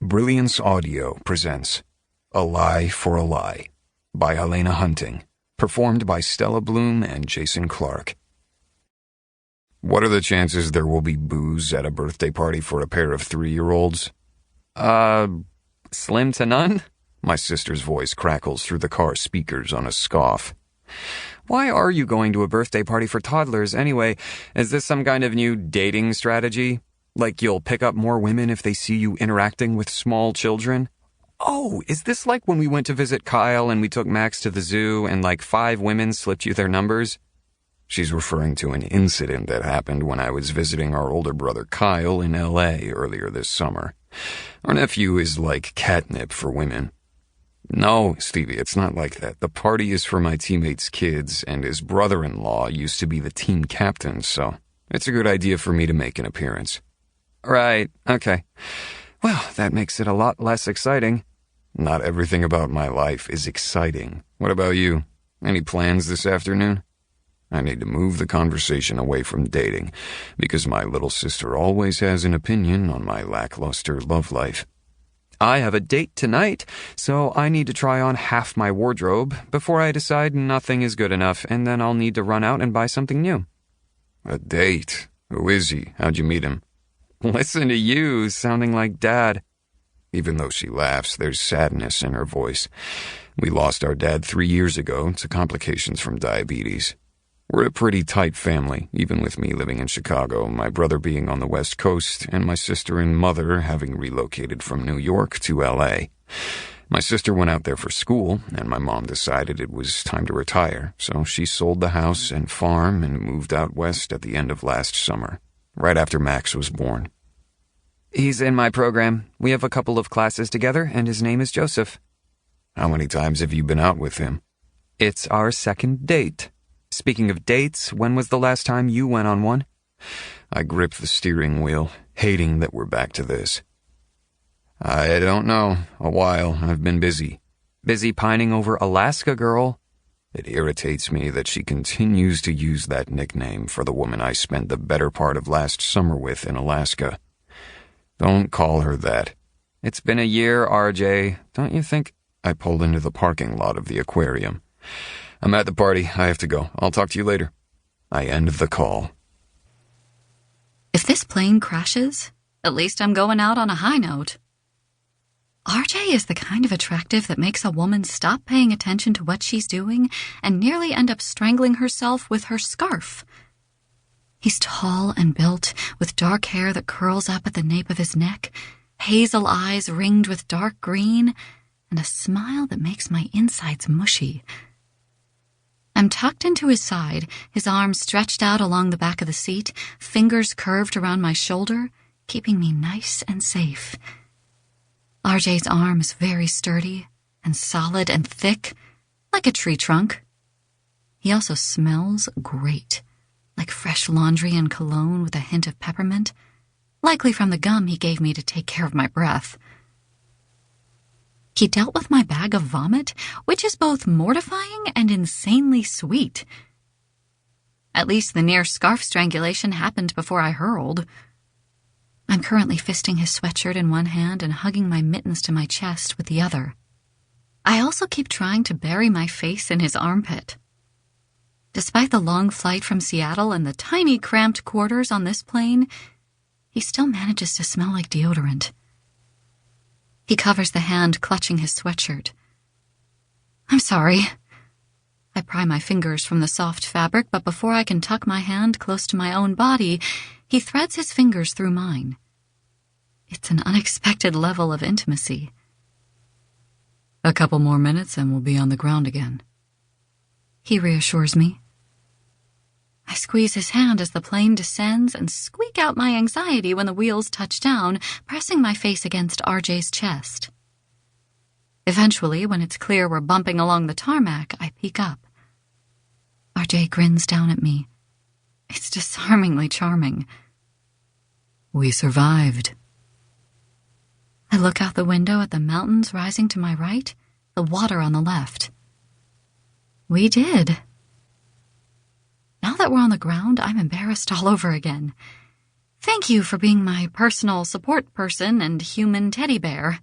Brilliance Audio presents A Lie for a Lie by Helena Hunting, performed by Stella Bloom and Jason Clark. What are the chances there will be booze at a birthday party for a pair of 3-year-olds? Slim to none? My sister's voice crackles through the car speakers on a scoff. Why are you going to a birthday party for toddlers anyway? Is this some kind of new dating strategy? Like you'll pick up more women if they see you interacting with small children? Oh, is this like when we went to visit Kyle and we took Max to the zoo and like 5 women slipped you their numbers? She's referring to an incident that happened when I was visiting our older brother Kyle in LA earlier this summer. Our nephew is like catnip for women. No, Stevie, it's not like that. The party is for my teammates' kids, and his brother-in-law used to be the team captain, so it's a good idea for me to make an appearance. Right, okay. Well, that makes it a lot less exciting. Not everything about my life is exciting. What about you? Any plans this afternoon? I need to move the conversation away from dating, because my little sister always has an opinion on my lackluster love life. I have a date tonight, so I need to try on half my wardrobe before I decide nothing is good enough, and then I'll need to run out and buy something new. A date? Who is he? How'd you meet him? Listen to you, sounding like Dad. Even though she laughs, there's sadness in her voice. We lost our dad 3 years ago to complications from diabetes. We're a pretty tight family, even with me living in Chicago, my brother being on the West Coast, and my sister and mother having relocated from New York to LA. My sister went out there for school, and my mom decided it was time to retire, so she sold the house and farm and moved out west at the end of last summer, right after Max was born. He's in my program. We have a couple of classes together, and his name is Joseph. How many times have you been out with him? It's our second date. Speaking of dates, when was the last time you went on one? I grip the steering wheel, hating that we're back to this. I don't know. A while. I've been busy. Busy pining over Alaska Girl? It irritates me that she continues to use that nickname for the woman I spent the better part of last summer with in Alaska. Don't call her that. It's been a year, RJ. Don't you think? I pulled into the parking lot of the aquarium. I'm at the party. I have to go. I'll talk to you later. I end the call. If this plane crashes, at least I'm going out on a high note. RJ is the kind of attractive that makes a woman stop paying attention to what she's doing and nearly end up strangling herself with her scarf. He's tall and built, with dark hair that curls up at the nape of his neck, hazel eyes ringed with dark green, and a smile that makes my insides mushy. I'm tucked into his side, his arms stretched out along the back of the seat, fingers curved around my shoulder, keeping me nice and safe. RJ's arm is very sturdy and solid and thick, like a tree trunk. He also smells great, like fresh laundry and cologne with a hint of peppermint, likely from the gum he gave me to take care of my breath. He dealt with my bag of vomit, which is both mortifying and insanely sweet. At least the near scarf strangulation happened before I hurled. I'm currently fisting his sweatshirt in one hand and hugging my mittens to my chest with the other. I also keep trying to bury my face in his armpit. Despite the long flight from Seattle and the tiny cramped quarters on this plane, he still manages to smell like deodorant. He covers the hand clutching his sweatshirt. I'm sorry. I pry my fingers from the soft fabric, but before I can tuck my hand close to my own body, he threads his fingers through mine. It's an unexpected level of intimacy. A couple more minutes and we'll be on the ground again. He reassures me. I squeeze his hand as the plane descends and squeak out my anxiety when the wheels touch down, pressing my face against RJ's chest. Eventually, when it's clear we're bumping along the tarmac, I peek up. RJ grins down at me. It's disarmingly charming. We survived. I look out the window at the mountains rising to my right, the water on the left. We did. Now that we're on the ground, I'm embarrassed all over again. Thank you for being my personal support person and human teddy bear.